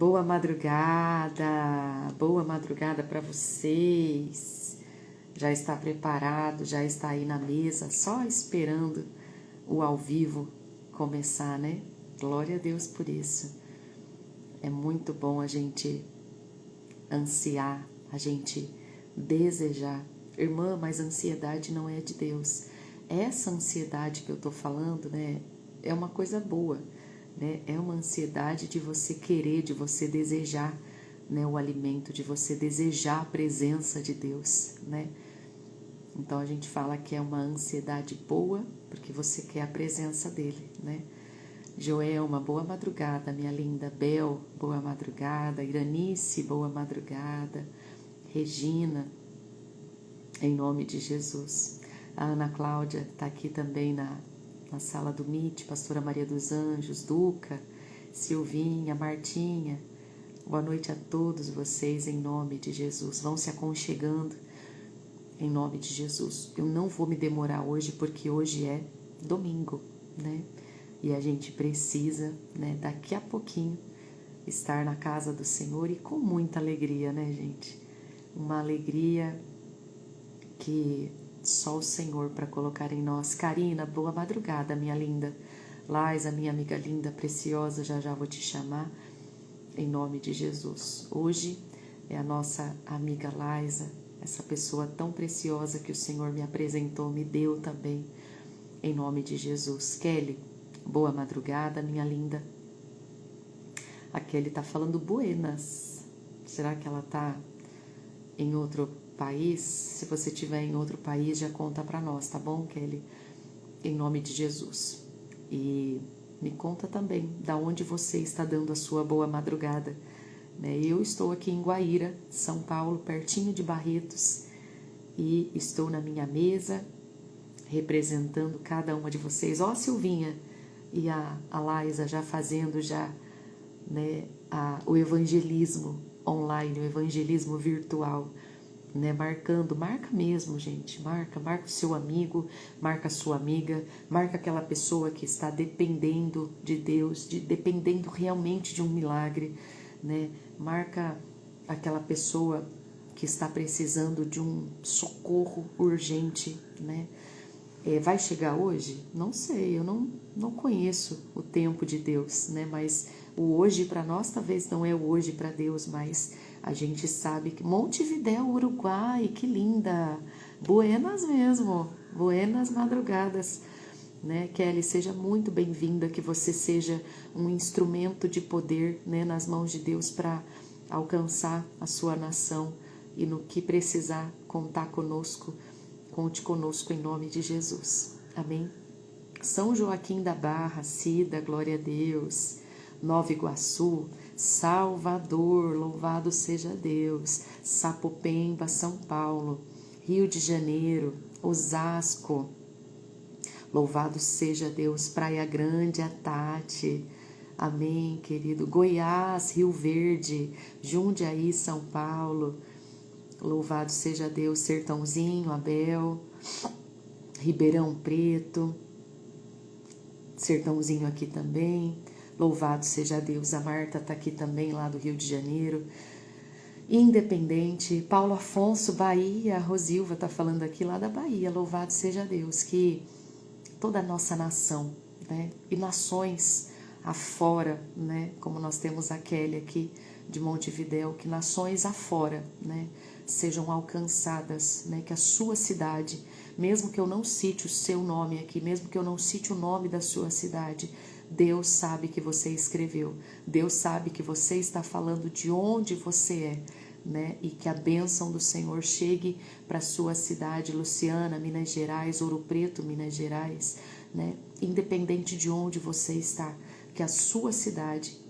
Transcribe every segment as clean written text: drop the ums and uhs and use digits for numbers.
Boa madrugada para vocês. Já está preparado, já está aí na mesa, só esperando o ao vivo começar, né? Glória a Deus por isso. É muito bom a gente ansiar, a gente desejar. Irmã, mas a ansiedade não é de Deus. Essa ansiedade que eu tô falando, né, é uma coisa boa, né? É uma ansiedade de você querer, de você desejar, né, o alimento, de você desejar a presença de Deus, né? Então a gente fala que é uma ansiedade boa, porque você quer a presença dele, né? Joelma, boa madrugada, minha linda. Bel, boa madrugada. Iranice, boa madrugada. Regina, em nome de Jesus. A Ana Cláudia está aqui também na sala do Meet, Pastora Maria dos Anjos, Duca, Silvinha, Martinha. Boa noite a todos vocês, em nome de Jesus. Vão se aconchegando, em nome de Jesus. Eu não vou me demorar hoje, porque hoje é domingo, né? E a gente precisa, né, daqui a pouquinho, estar na casa do Senhor e com muita alegria, né, gente? Uma alegria que só o Senhor para colocar em nós. Karina, boa madrugada, minha linda. Laisa, minha amiga linda, preciosa, já vou te chamar, em nome de Jesus. Hoje é a nossa amiga Laisa, essa pessoa tão preciosa que o Senhor me apresentou, me deu também, em nome de Jesus. Kelly, boa madrugada, minha linda. A Kelly tá falando buenas. Será que ela tá em outro país? Se você estiver em outro país, já conta para nós, tá bom, Kelly? Em nome de Jesus. E me conta também da onde você está dando a sua boa madrugada, né? Eu estou aqui em Guaíra, São Paulo, pertinho de Barretos, e estou na minha mesa representando cada uma de vocês. Ó, Silvinha e a Laisa já fazendo né, o evangelismo online, o evangelismo virtual, né, marca mesmo, gente, marca o seu amigo, marca a sua amiga, marca aquela pessoa que está dependendo de Deus, dependendo realmente de um milagre, né, marca aquela pessoa que está precisando de um socorro urgente, né. Vai chegar hoje? Não sei, eu não conheço o tempo de Deus, né? Mas o hoje para nós talvez não é o hoje para Deus, mas a gente sabe que Montevidéu, Uruguai, que linda! Buenas mesmo, buenas madrugadas, né? Kelly, seja muito bem-vinda, que você seja um instrumento de poder, né, nas mãos de Deus para alcançar a sua nação, e no que precisar contar conosco, conte conosco em nome de Jesus. Amém? São Joaquim da Barra, Cida, glória a Deus. Nova Iguaçu, Salvador, louvado seja Deus. Sapopemba, São Paulo. Rio de Janeiro, Osasco, louvado seja Deus. Praia Grande, a Tati. Amém, querido. Goiás, Rio Verde, Jundiaí, São Paulo. Louvado seja Deus. Sertãozinho, Abel, Ribeirão Preto, Sertãozinho aqui também. Louvado seja Deus. A Marta está aqui também, lá do Rio de Janeiro. Independente, Paulo Afonso, Bahia. A Rosilva está falando aqui lá da Bahia. Louvado seja Deus. Que toda a nossa nação, né, e nações afora, né, como nós temos a Kelly aqui de Montevidéu, que nações afora, né, sejam alcançadas, né, que a sua cidade, mesmo que eu não cite o seu nome aqui, mesmo que eu não cite o nome da sua cidade, Deus sabe que você escreveu, Deus sabe que você está falando de onde você é, né, e que a bênção do Senhor chegue para a sua cidade, Luciana, Minas Gerais, Ouro Preto, Minas Gerais, né, independente de onde você está, que a sua cidade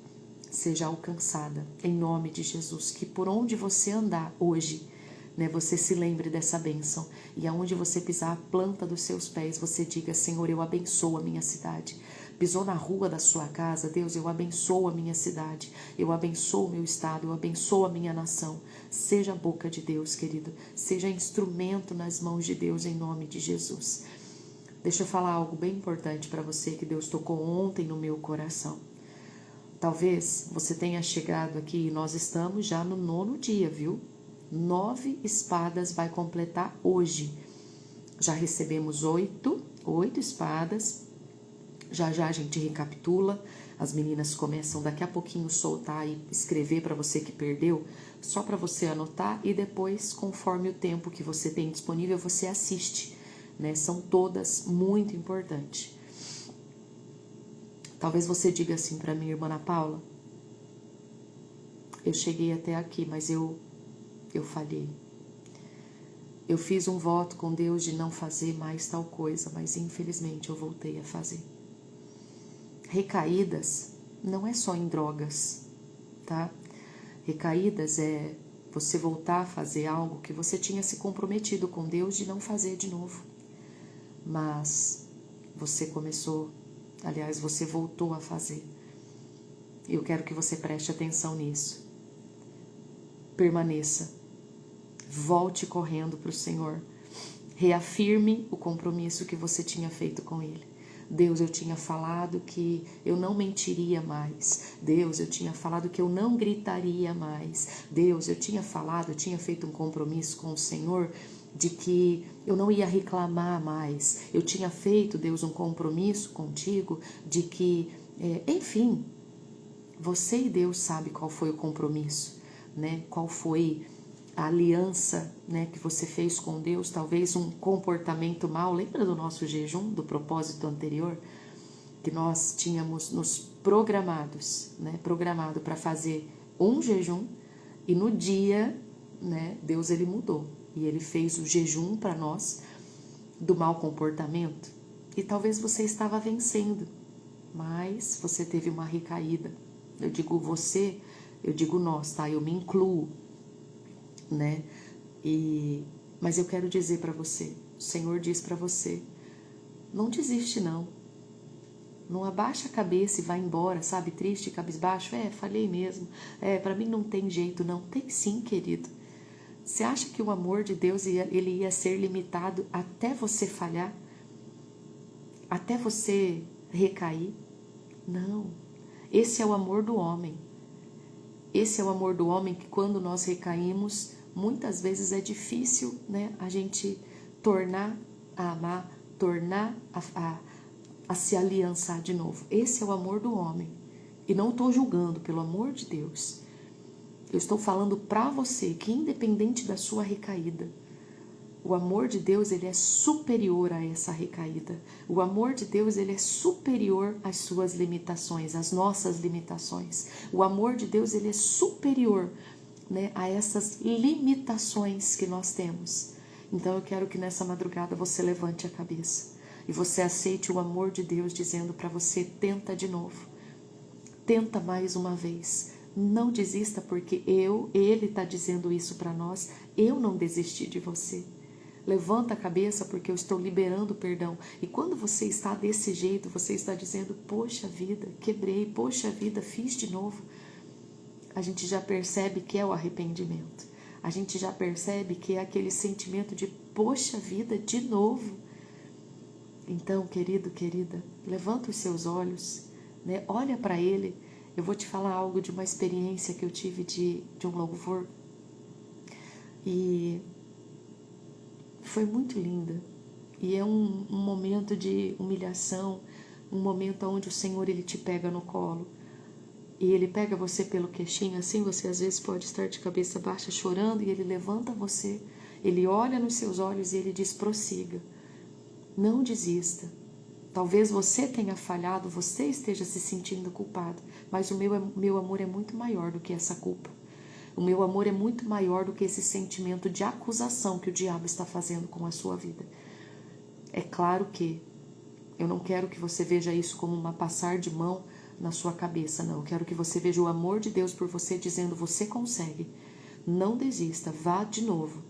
seja alcançada, em nome de Jesus, que por onde você andar hoje, né, você se lembre dessa bênção, e aonde você pisar a planta dos seus pés, você diga: Senhor, eu abençoo a minha cidade. Pisou na rua da sua casa, Deus, eu abençoo a minha cidade, eu abençoo o meu estado, eu abençoo a minha nação. Seja a boca de Deus, querido, seja instrumento nas mãos de Deus, em nome de Jesus. Deixa eu falar algo bem importante para você que Deus tocou ontem no meu coração. Talvez você tenha chegado aqui e nós estamos já no 9º dia, viu? 9 espadas vai completar hoje. Já recebemos 8 espadas. Já já a gente recapitula. As meninas começam daqui a pouquinho soltar e escrever para você que perdeu, só para você anotar e depois, conforme o tempo que você tem disponível, você assiste, né? São todas muito importantes. Talvez você diga assim para minha irmã Ana Paula: eu cheguei até aqui, mas eu falhei. Eu fiz um voto com Deus de não fazer mais tal coisa, mas infelizmente eu voltei a fazer. Recaídas não é só em drogas, tá? Recaídas é você voltar a fazer algo que você tinha se comprometido com Deus de não fazer de novo. Mas você começou, aliás, você voltou a fazer. Eu quero que você preste atenção nisso. Permaneça. Volte correndo para o Senhor. Reafirme o compromisso que você tinha feito com Ele. Deus, eu tinha falado que eu não mentiria mais. Deus, eu tinha falado que eu não gritaria mais. Deus, eu tinha feito um compromisso com o Senhor de que eu não ia reclamar mais. Eu tinha feito, Deus, um compromisso contigo de que, enfim, você e Deus sabe qual foi o compromisso, né? Qual foi a aliança, né, que você fez com Deus, talvez um comportamento mau. Lembra do nosso jejum, do propósito anterior? Que nós tínhamos nos programados, né, programado para fazer um jejum e no dia, né, Deus ele mudou e ele fez o jejum para nós do mau comportamento e talvez você estava vencendo, mas você teve uma recaída. Eu digo você, eu digo nós, tá? Eu me incluo, né? Mas eu quero dizer para você, o Senhor diz para você, não desiste não. Não abaixa a cabeça e vai embora, sabe, triste, cabisbaixo. Falhei mesmo. Para mim não tem jeito, não. Tem sim, querido. Você acha que o amor de Deus ele ia ser limitado até você falhar? Até você recair? Não. Esse é o amor do homem. Esse é o amor do homem que quando nós recaímos, muitas vezes é difícil, né, a gente tornar a amar, tornar a se aliançar de novo. Esse é o amor do homem. E não estou julgando, pelo amor de Deus. Eu estou falando para você que independente da sua recaída, o amor de Deus ele é superior a essa recaída. O amor de Deus ele é superior às suas limitações, às nossas limitações. O amor de Deus ele é superior, né, a essas limitações que nós temos. Então eu quero que nessa madrugada você levante a cabeça e você aceite o amor de Deus dizendo para você: tenta de novo, tenta mais uma vez, não desista, porque Ele está dizendo isso para nós, eu não desisti de você. Levanta a cabeça, porque eu estou liberando perdão. E quando você está desse jeito, você está dizendo: poxa vida, quebrei, poxa vida, fiz de novo. A gente já percebe que é o arrependimento. A gente já percebe que é aquele sentimento de poxa vida, de novo. Então, querido, querida, levanta os seus olhos, né? Olha para Ele. Eu vou te falar algo de uma experiência que eu tive de um louvor. E foi muito linda. E é um momento de humilhação, um momento onde o Senhor ele te pega no colo. E Ele pega você pelo queixinho, assim você às vezes pode estar de cabeça baixa chorando, e Ele levanta você, Ele olha nos seus olhos e Ele diz: prossiga, não desista. Talvez você tenha falhado, você esteja se sentindo culpado, mas o meu amor é muito maior do que essa culpa. O meu amor é muito maior do que esse sentimento de acusação que o diabo está fazendo com a sua vida. É claro que eu não quero que você veja isso como uma passar de mão na sua cabeça, não. Eu quero que você veja o amor de Deus por você, dizendo: você consegue, não desista, vá de novo,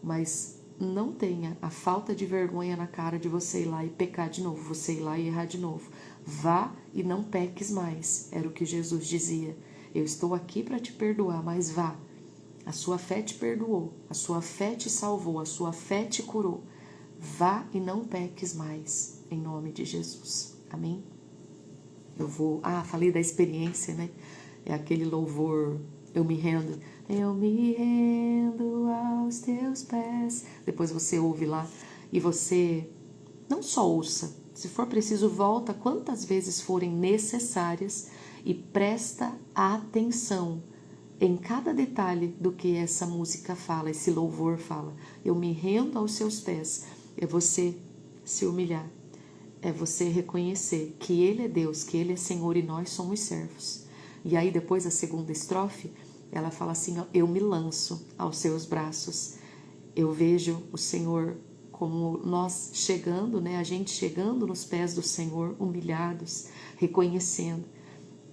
mas não tenha a falta de vergonha na cara de você ir lá e pecar de novo, você ir lá e errar de novo. Vá e não peques mais, era o que Jesus dizia. Eu estou aqui para te perdoar, mas vá. A sua fé te perdoou, a sua fé te salvou, a sua fé te curou. Vá e não peques mais, em nome de Jesus. Amém? falei da experiência, né? É aquele louvor, eu me rendo. Eu me rendo aos teus pés. Depois você ouve lá e você não só ouça, se for preciso, volta quantas vezes forem necessárias e presta atenção em cada detalhe do que essa música fala, esse louvor fala. Eu me rendo aos seus pés. É você se humilhar. É você reconhecer que Ele é Deus, que Ele é Senhor e nós somos servos. E aí depois a segunda estrofe, ela fala assim, ó, eu me lanço aos seus braços. Eu vejo o Senhor como nós chegando, né? A gente chegando nos pés do Senhor, humilhados, reconhecendo.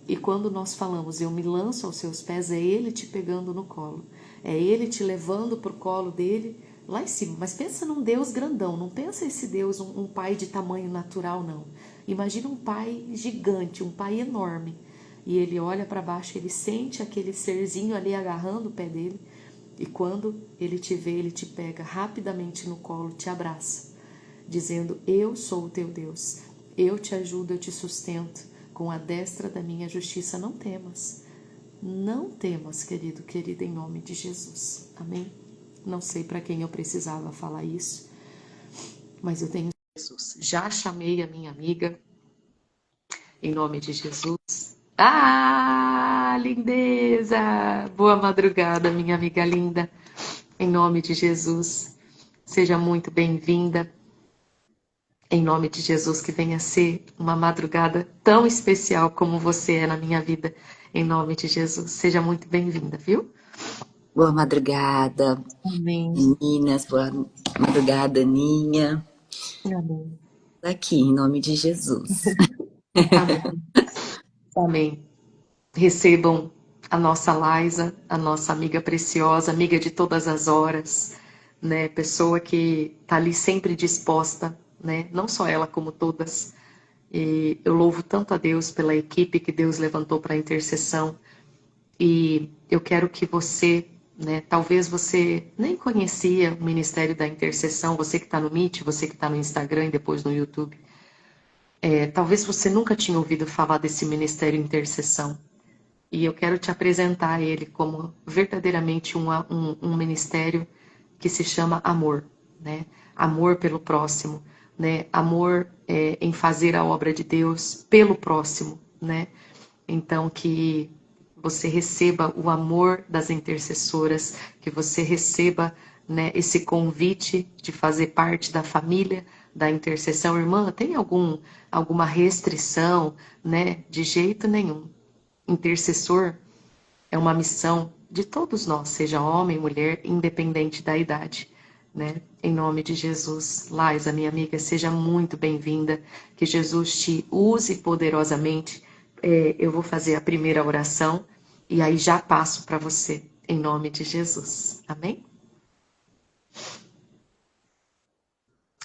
E quando nós falamos, eu me lanço aos seus pés, é Ele te pegando no colo. É Ele te levando para o colo dele, lá em cima. Mas pensa num Deus grandão, não pensa esse Deus, um pai de tamanho natural, não. Imagina um pai gigante, um pai enorme. E ele olha para baixo, ele sente aquele serzinho ali agarrando o pé dele. E quando ele te vê, ele te pega rapidamente no colo, te abraça, dizendo, eu sou o teu Deus, eu te ajudo, eu te sustento, com a destra da minha justiça. Não temas, não temas, querido, querida, em nome de Jesus, amém? Não sei para quem eu precisava falar isso, mas eu tenho Jesus. Já chamei a minha amiga, em nome de Jesus. Ah, lindeza! Boa madrugada, minha amiga linda. Em nome de Jesus, seja muito bem-vinda. Em nome de Jesus, que venha ser uma madrugada tão especial como você é na minha vida. Em nome de Jesus, seja muito bem-vinda, viu? Boa madrugada, Amém. meninas. Boa madrugada, Aninha. Amém. Aqui, em nome de Jesus. Amém. Amém. Recebam a nossa Laisa, a nossa amiga preciosa, amiga de todas as horas, né? Pessoa que está ali sempre disposta, né? Não só ela, como todas. E eu louvo tanto a Deus pela equipe que Deus levantou para a intercessão. E eu quero que você, né? Talvez você nem conhecia o Ministério da Intercessão, você que está no Meet, você que está no Instagram e depois no YouTube. Talvez você nunca tinha ouvido falar desse Ministério Intercessão. E eu quero te apresentar ele como verdadeiramente um ministério que se chama amor, né? Amor pelo próximo, né? Amor em fazer a obra de Deus pelo próximo, né? Então que você receba o amor das intercessoras, que você receba, né, esse convite de fazer parte da família da intercessão. Irmã, tem alguma restrição, né? De jeito nenhum. Intercessor é uma missão de todos nós, seja homem, mulher, independente da idade, né? Em nome de Jesus. Laisa, minha amiga, seja muito bem-vinda. Que Jesus te use poderosamente. Eu vou fazer a primeira oração e aí já passo para você, em nome de Jesus. Amém?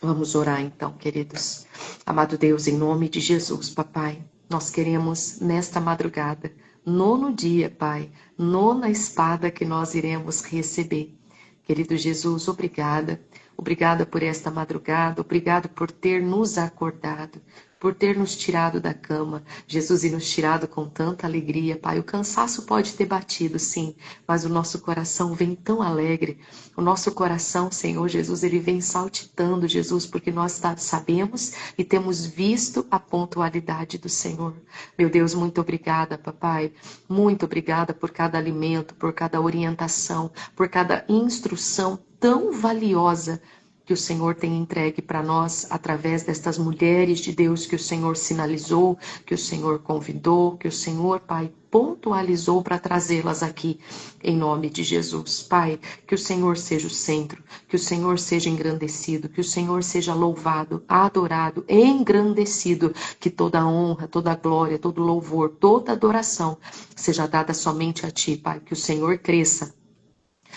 Vamos orar então, queridos. Amado Deus, em nome de Jesus, papai, nós queremos nesta madrugada, nono dia, Pai, nona espada que nós iremos receber. Querido Jesus, obrigada. Obrigada por esta madrugada, obrigado por ter nos acordado, por ter nos tirado da cama, Jesus, e nos tirado com tanta alegria, Pai. O cansaço pode ter batido, sim, mas o nosso coração vem tão alegre. O nosso coração, Senhor Jesus, ele vem saltitando, Jesus, porque nós sabemos e temos visto a pontualidade do Senhor. Meu Deus, muito obrigada, papai. Muito obrigada por cada alimento, por cada orientação, por cada instrução tão valiosa que o Senhor tem entregue para nós através destas mulheres de Deus que o Senhor sinalizou, que o Senhor convidou, que o Senhor, Pai, pontualizou para trazê-las aqui, em nome de Jesus. Pai, que o Senhor seja o centro, que o Senhor seja engrandecido, que o Senhor seja louvado, adorado, engrandecido, que toda honra, toda glória, todo louvor, toda adoração seja dada somente a Ti, Pai, que o Senhor cresça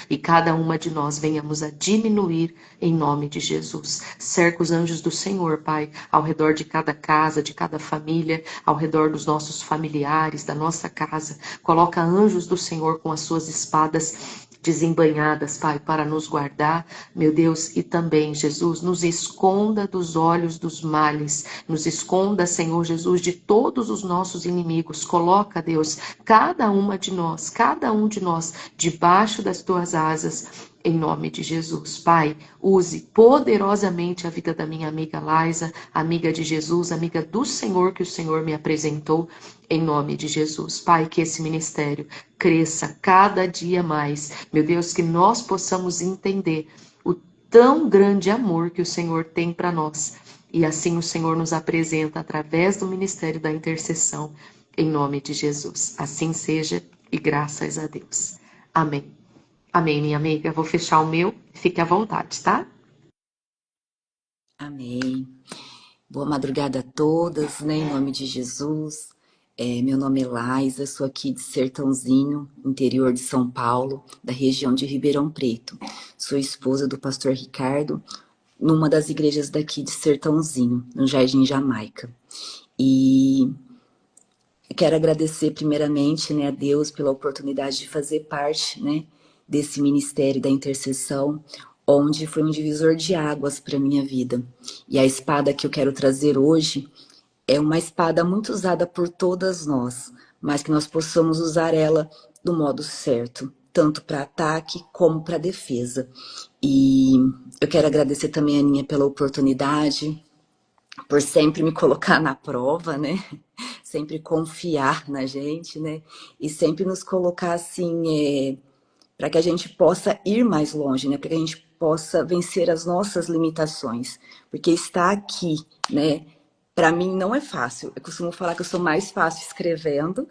e cada uma de nós venhamos a diminuir em nome de Jesus. Cerca os anjos do Senhor, Pai, ao redor de cada casa, de cada família, ao redor dos nossos familiares, da nossa casa. Coloca anjos do Senhor com as suas espadas desembanhadas, Pai, para nos guardar, meu Deus, e também, Jesus, nos esconda dos olhos dos males, nos esconda, Senhor Jesus, de todos os nossos inimigos. Coloca, Deus, cada um de nós, debaixo das tuas asas, em nome de Jesus. Pai, use poderosamente a vida da minha amiga Laisa, amiga de Jesus, amiga do Senhor que o Senhor me apresentou, em nome de Jesus. Pai, que esse ministério cresça cada dia mais. Meu Deus, que nós possamos entender o tão grande amor que o Senhor tem para nós. E assim o Senhor nos apresenta através do ministério da intercessão, em nome de Jesus. Assim seja e graças a Deus. Amém. Amém, minha amiga. Vou fechar o meu. Fique à vontade, tá? Amém. Boa madrugada a todas, né? Em nome de Jesus. Meu nome é Laisa, sou aqui de Sertãozinho, interior de São Paulo, da região de Ribeirão Preto. Sou esposa do pastor Ricardo, numa das igrejas daqui de Sertãozinho, no Jardim Jamaica. E quero agradecer primeiramente, né, a Deus pela oportunidade de fazer parte, né, desse ministério da intercessão, onde foi um divisor de águas para minha vida. E a espada que eu quero trazer hoje é uma espada muito usada por todas nós, mas que nós possamos usar ela do modo certo, tanto para ataque como para defesa. E eu quero agradecer também a Aninha pela oportunidade, por sempre me colocar na prova, né? Sempre confiar na gente, né? E sempre nos colocar assim, para que a gente possa ir mais longe, né? Para que a gente possa vencer as nossas limitações. Porque estar aqui, né? Para mim não é fácil. Eu costumo falar que eu sou mais fácil escrevendo,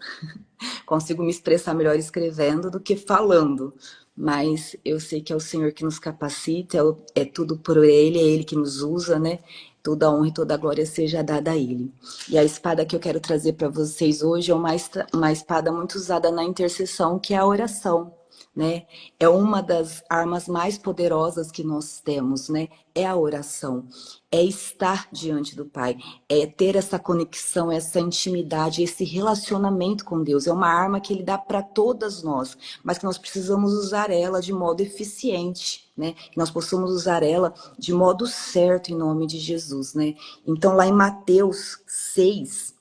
consigo me expressar melhor escrevendo do que falando. Mas eu sei que é o Senhor que nos capacita, é tudo por Ele, é Ele que nos usa, né? Toda a honra e toda a glória seja dada a Ele. E a espada que eu quero trazer para vocês hoje é uma espada muito usada na intercessão, que é a oração, né? É uma das armas mais poderosas que nós temos, né? É a oração, é estar diante do Pai, é ter essa conexão, essa intimidade, esse relacionamento com Deus. É uma arma que Ele dá para todas nós, mas que nós precisamos usar ela de modo eficiente, né? Que nós possamos usar ela de modo certo em nome de Jesus, né? Então lá em Mateus 6,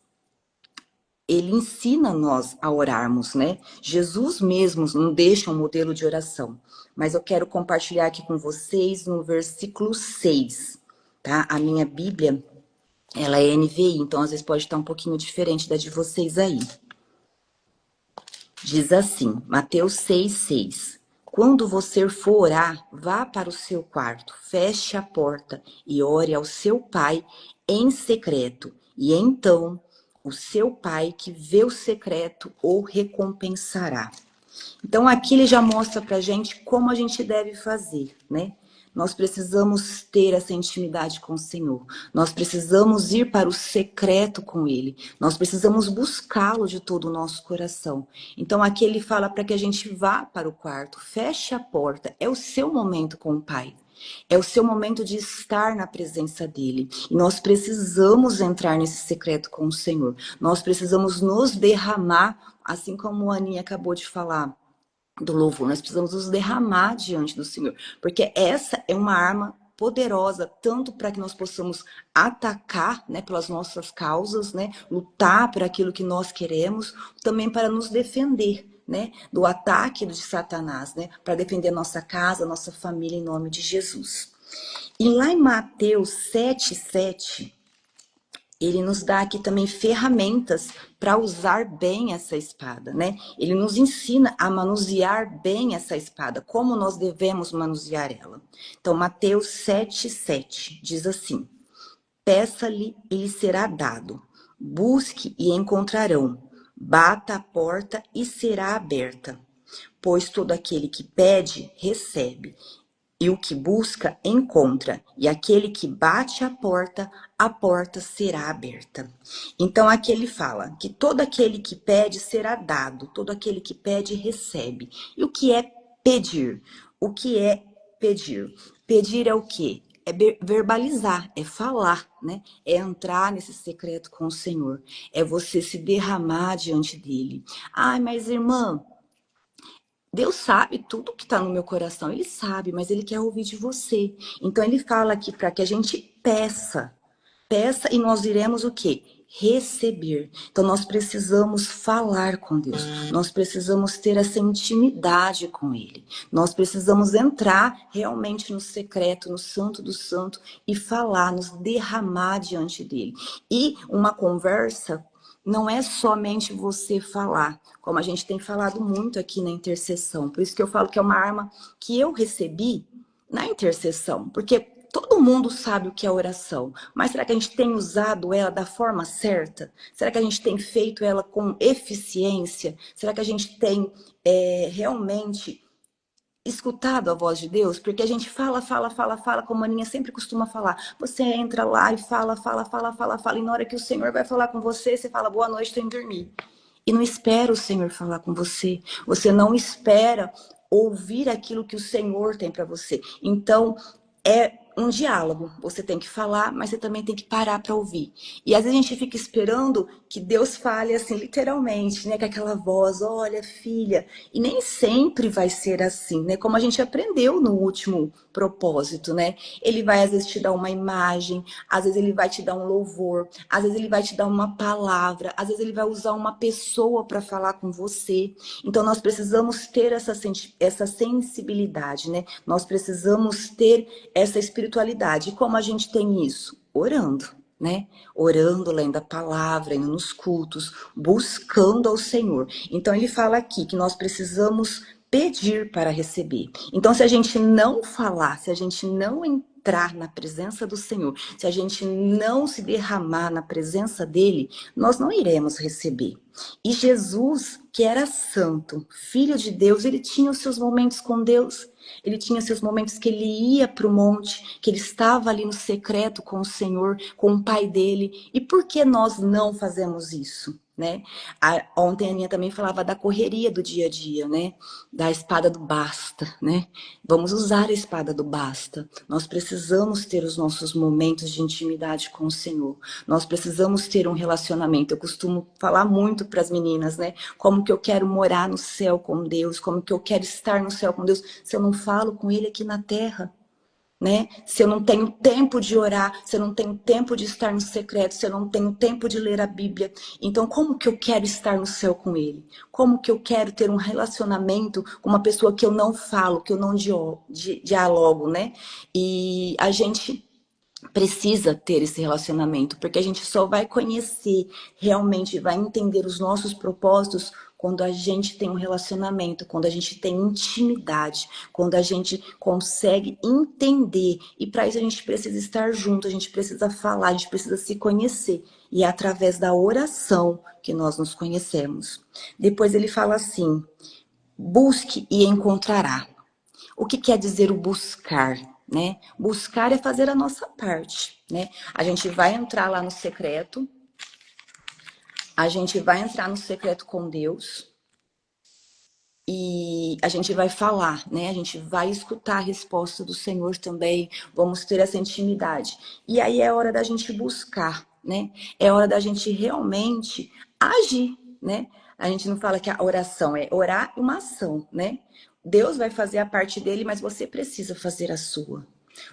ele ensina nós a orarmos, né? Jesus mesmo nos deixa um modelo de oração. Mas eu quero compartilhar aqui com vocês no versículo 6, tá? A minha Bíblia, ela é NVI, então às vezes pode estar um pouquinho diferente da de vocês aí. Diz assim, Mateus 6:6. Quando você for orar, vá para o seu quarto, feche a porta e ore ao seu pai em secreto. E então o seu pai que vê o secreto o recompensará. Então aqui ele já mostra pra gente como a gente deve fazer, né? Nós precisamos ter essa intimidade com o Senhor. Nós precisamos ir para o secreto com Ele. Nós precisamos buscá-lo de todo o nosso coração. Então aqui ele fala para que a gente vá para o quarto, feche a porta. É o seu momento com o Pai. É o seu momento de estar na presença dele. E nós precisamos entrar nesse secreto com o Senhor. Nós precisamos nos derramar, assim como a Aninha acabou de falar do louvor. Nós precisamos nos derramar diante do Senhor. Porque essa é uma arma poderosa, tanto para que nós possamos atacar, né, pelas nossas causas, né, lutar por aquilo que nós queremos, também para nos defender, né, do ataque de Satanás, né, para defender nossa casa, nossa família em nome de Jesus. E lá em Mateus 7:7, ele nos dá aqui também ferramentas para usar bem essa espada, né? Ele nos ensina a manusear bem essa espada, como nós devemos manusear ela. Então, Mateus 7:7 diz assim: peça-lhe e lhe será dado, busque e encontrarão, bata a porta e será aberta. Pois todo aquele que pede, recebe, e o que busca, encontra, e aquele que bate a porta será aberta. Então aqui ele fala que todo aquele que pede será dado, todo aquele que pede recebe. E o que é pedir? O que é pedir? Pedir é o quê? É verbalizar, é falar, né? É entrar nesse secreto com o Senhor, é você se derramar diante dele. Ai, mas irmã, Deus sabe tudo que está no meu coração, Ele sabe, mas Ele quer ouvir de você. Então Ele fala aqui para que a gente peça. Peça e nós iremos o quê? Receber. Então nós precisamos falar com Deus. Nós precisamos ter essa intimidade com Ele. Nós precisamos entrar realmente no secreto, no santo do santo e falar, nos derramar diante dele. E uma conversa não é somente você falar, como a gente tem falado muito aqui na intercessão. Por isso que eu falo que é uma arma que eu recebi na intercessão, porque todo mundo sabe o que é oração, mas será que a gente tem usado ela da forma certa? Será que a gente tem feito ela com eficiência? Será que a gente tem realmente escutado a voz de Deus? Porque a gente fala, como a Aninha sempre costuma falar. Você entra lá e fala, e na hora que o Senhor vai falar com você, você fala, boa noite, tô indo dormir. E não espera o Senhor falar com você. Você não espera ouvir aquilo que o Senhor tem para você. Então, é um diálogo. Você tem que falar, mas você também tem que parar para ouvir. E às vezes a gente fica esperando que Deus fale assim, literalmente, né? Com aquela voz, olha, filha. E nem sempre vai ser assim, né? Como a gente aprendeu no último propósito, né? Ele vai às vezes te dar uma imagem, às vezes ele vai te dar um louvor, às vezes ele vai te dar uma palavra, às vezes ele vai usar uma pessoa para falar com você. Então nós precisamos ter essa sensibilidade, né? Nós precisamos ter essa espiritualidade. E como a gente tem isso? Orando. Né? Orando, lendo a palavra, indo nos cultos, buscando ao Senhor. Então ele fala aqui que nós precisamos pedir para receber. Então se a gente não falar, se a gente não entrar na presença do Senhor, se a gente não se derramar na presença dele, nós não iremos receber. E Jesus, que era santo, filho de Deus, ele tinha os seus momentos com Deus. Ele tinha seus momentos que ele ia para o monte, que ele estava ali no secreto com o Senhor, com o Pai dele. E por que nós não fazemos isso? Né? Ontem a Aninha também falava da correria do dia a dia, né? Da espada do basta, né? Vamos usar a espada do basta. Nós precisamos ter os nossos momentos de intimidade com o Senhor. Nós precisamos ter um relacionamento. Eu costumo falar muito para as meninas, né? Como que eu quero morar no céu com Deus, como que eu quero estar no céu com Deus, se eu não falo com Ele aqui na terra. Né? Se eu não tenho tempo de orar, se eu não tenho tempo de estar no secreto, se eu não tenho tempo de ler a Bíblia, então como que eu quero estar no céu com Ele? Como que eu quero ter um relacionamento com uma pessoa que eu não falo, que eu não dialogo, né? E a gente precisa ter esse relacionamento, porque a gente só vai conhecer, realmente vai entender os nossos propósitos quando a gente tem um relacionamento, quando a gente tem intimidade, quando a gente consegue entender. E para isso a gente precisa estar junto, a gente precisa falar, a gente precisa se conhecer. E é através da oração que nós nos conhecemos. Depois ele fala assim: busque e encontrará. O que quer dizer o buscar? Né? Buscar é fazer a nossa parte, né? A gente vai entrar lá no secreto, a gente vai entrar no secreto com Deus e a gente vai falar, né? A gente vai escutar a resposta do Senhor também, vamos ter essa intimidade. E aí é hora da gente buscar, né? É hora da gente realmente agir, né? A gente não fala que a oração é orar uma ação, né? Deus vai fazer a parte dele, mas você precisa fazer a sua.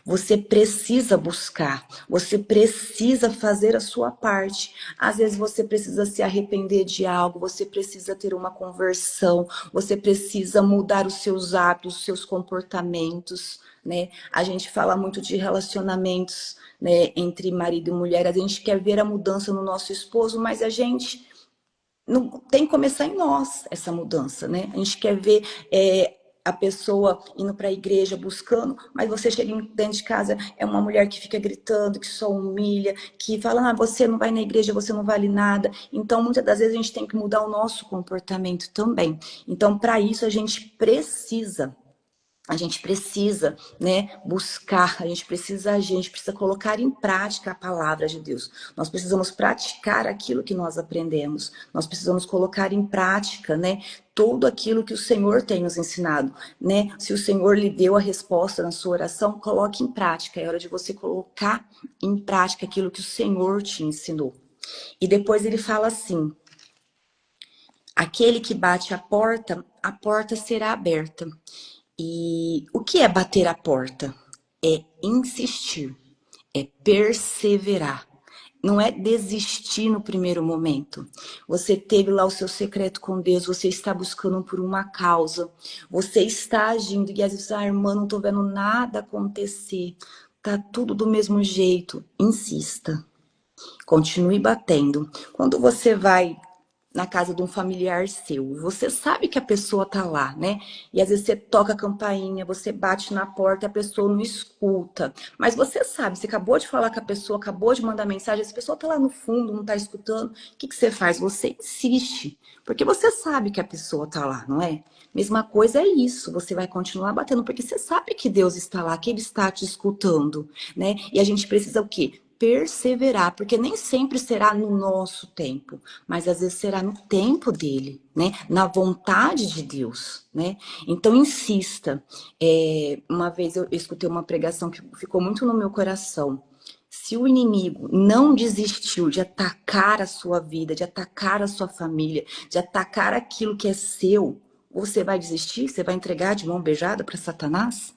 Você precisa buscar, você precisa fazer a sua parte. Às vezes você precisa se arrepender de algo, você precisa ter uma conversão, você precisa mudar os seus hábitos, os seus comportamentos, né? A gente fala muito de relacionamentos, né, entre marido e mulher, a gente quer ver a mudança no nosso esposo, mas a gente não, tem que começar em nós essa mudança, né? A gente quer ver a pessoa indo para a igreja buscando, mas você chega dentro de casa, é uma mulher que fica gritando, que só humilha, que fala, você não vai na igreja, você não vale nada. Então, muitas das vezes a gente tem que mudar o nosso comportamento também. Então, para isso, a gente precisa, né, buscar, a gente precisa agir, a gente precisa colocar em prática a palavra de Deus. Nós precisamos praticar aquilo que nós aprendemos. Nós precisamos colocar em prática, né, tudo aquilo que o Senhor tem nos ensinado, né? Se o Senhor lhe deu a resposta na sua oração, coloque em prática. É hora de você colocar em prática aquilo que o Senhor te ensinou. E depois ele fala assim: Aquele que bate a porta será aberta. E o que é bater a porta? É insistir, é perseverar. Não é desistir no primeiro momento. Você teve lá o seu secreto com Deus, você está buscando por uma causa, você está agindo e às vezes, irmã, não estou vendo nada acontecer, tá tudo do mesmo jeito. Insista, continue batendo. Quando você vai na casa de um familiar seu, você sabe que a pessoa tá lá, né? E às vezes você toca a campainha, você bate na porta, a pessoa não escuta. Mas você sabe, você acabou de falar com a pessoa, acabou de mandar mensagem, essa pessoa tá lá no fundo, não tá escutando. O que você faz? Você insiste, porque você sabe que a pessoa tá lá, não é? Mesma coisa é isso, você vai continuar batendo, porque você sabe que Deus está lá, que Ele está te escutando, né? E a gente precisa o quê? Perseverar, porque nem sempre será no nosso tempo, mas às vezes será no tempo dele, né? Na vontade de Deus, né? Então insista. Uma vez eu escutei uma pregação que ficou muito no meu coração. Se o inimigo não desistiu de atacar a sua vida, de atacar a sua família, de atacar aquilo que é seu, você vai desistir? Você vai entregar de mão beijada para Satanás?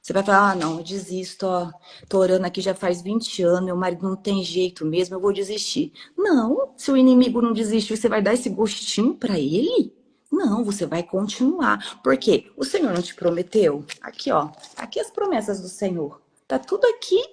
Você vai falar, ah, não, eu desisto, ó, tô orando aqui já faz 20 anos, meu marido não tem jeito mesmo, eu vou desistir. Não, se o inimigo não desistiu, você vai dar esse gostinho para ele? Não, você vai continuar. Por quê? O Senhor não te prometeu? Aqui, ó, aqui as promessas do Senhor. Tá tudo aqui.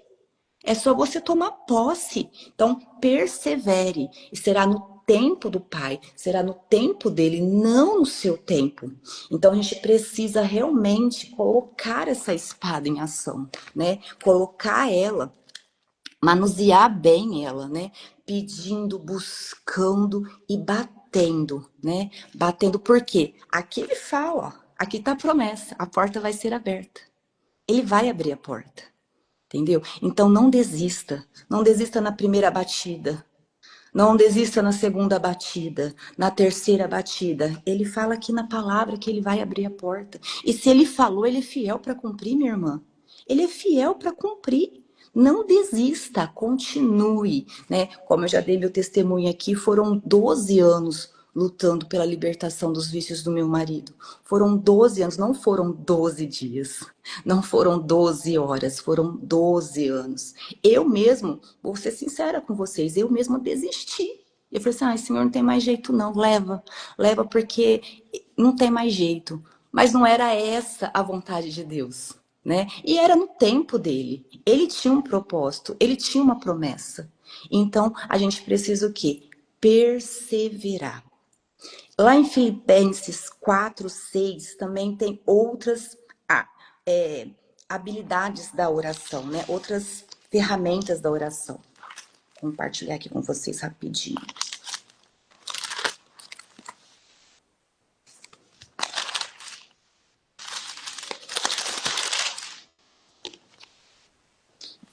É só você tomar posse. Então, persevere. E será no tempo do Pai, será no tempo dele, não no seu tempo. Então, a gente precisa realmente colocar essa espada em ação, né? Colocar ela, manusear bem ela, né? Pedindo, buscando e batendo, né? Batendo por quê? Aqui ele fala, ó, aqui tá a promessa, a porta vai ser aberta. Ele vai abrir a porta. Entendeu? Então não desista. Não desista na primeira batida. Não desista na segunda batida, na terceira batida. Ele fala aqui na palavra que ele vai abrir a porta. E se ele falou, ele é fiel para cumprir, minha irmã. Ele é fiel para cumprir. Não desista, continue, né? Como eu já dei meu testemunho aqui, foram 12 anos lutando pela libertação dos vícios do meu marido. Foram 12 anos, não foram 12 dias, não foram 12 horas, foram 12 anos. Eu mesmo, vou ser sincera com vocês, eu mesma desisti. Eu falei assim, ai, senhor, não tem mais jeito não, leva porque não tem mais jeito. Mas não era essa a vontade de Deus, né? E era no tempo dele. Ele tinha um propósito, ele tinha uma promessa. Então, a gente precisa o quê? Perseverar. Lá em Filipenses 4:6 também tem outras ah, é, habilidades da oração, né? Outras ferramentas da oração. Vou compartilhar aqui com vocês rapidinho.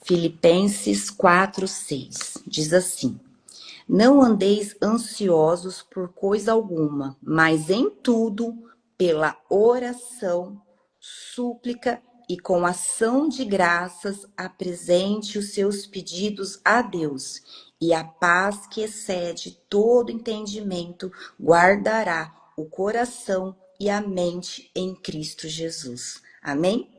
Filipenses 4:6 diz assim: não andeis ansiosos por coisa alguma, mas em tudo, pela oração, súplica e com ação de graças, apresente os seus pedidos a Deus. E a paz que excede todo entendimento guardará o coração e a mente em Cristo Jesus. Amém?